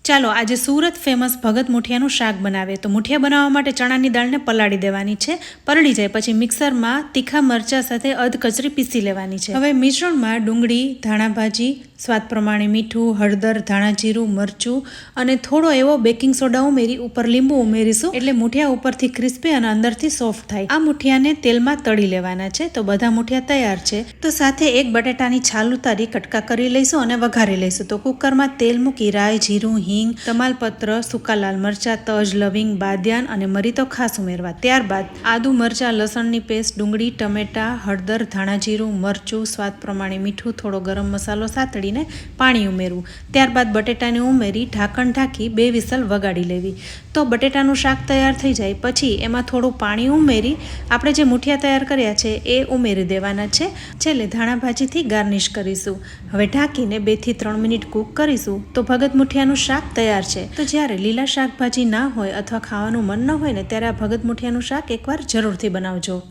ચાલો આજે સુરત ફેમસ ભગત મુઠિયાનું શાક બનાવે. તો મુઠિયા બનાવવા માટે ચણાની દાળને પલાળી દેવાની છે. પલળી જાય પછી મિક્સરમાં તીખા મરચાં સાથે અધકચરી પીસી લેવાની છે. હવે મિશ્રણમાં ડુંગળી, ધાણા ભાજી, સ્વાદ પ્રમાણે મીઠું, હળદર, ધાણા જીરું, મરચું અને થોડો એવો બેકિંગ સોડા ઉમેરી ઉપર લીંબુ ઉમેરીશું એટલે મુઠિયા ઉપરથી ક્રિસ્પી અને અંદરથી સોફ્ટ થાય. આ મુઠિયાને તેલમાં તળી લેવાના છે. તો બધા મુઠિયા તૈયાર છે. તો સાથે એક બટેટાની છાલ ઉતારી કટકા કરી લઈશું અને વઘારી લઈશું. તો કુકરમાં તેલ મૂકી રાઈ, જીરું, હિંગ, તમાલપત્ર, સૂકા લાલ મરચા, તજ, લવિંગ, બાદિયાન અને મરી તો ખાસ ઉમેરવા. ત્યારબાદ આદુ, મરચા, લસણની પેસ્ટ, ડુંગળી, ટમેટા, હળદર, ધાણા જીરું, મરચું, સ્વાદ પ્રમાણે મીઠું, થોડો ગરમ મસાલો સાતળીને પાણી ઉમેરવું. ત્યારબાદ બટેટાને ઉમેરી ઢાંકણ ઢાંકી 2 વિસલ વગાડી લેવી. તો બટેટાનું શાક તૈયાર થઈ જાય પછી એમાં થોડું પાણી ઉમેરી આપણે જે મુઠિયા તૈયાર કર્યા છે એ ઉમેરી દેવાના છે. છેલ્લે ધાણા ભાજીથી ગાર્નિશ કરીશું. હવે ઢાંકીને 2 થી 3 મિનિટ કૂક કરીશું. તો ભગત મુઠિયાનું શાક તૈયાર છે. તો જ્યારે લીલા શાકભાજી ના હોય અથવા ખાવાનું મન ન હોય ને ત્યારે આ ભગત મુઠિયાનું શાક એકવાર જરૂરથી બનાવજો.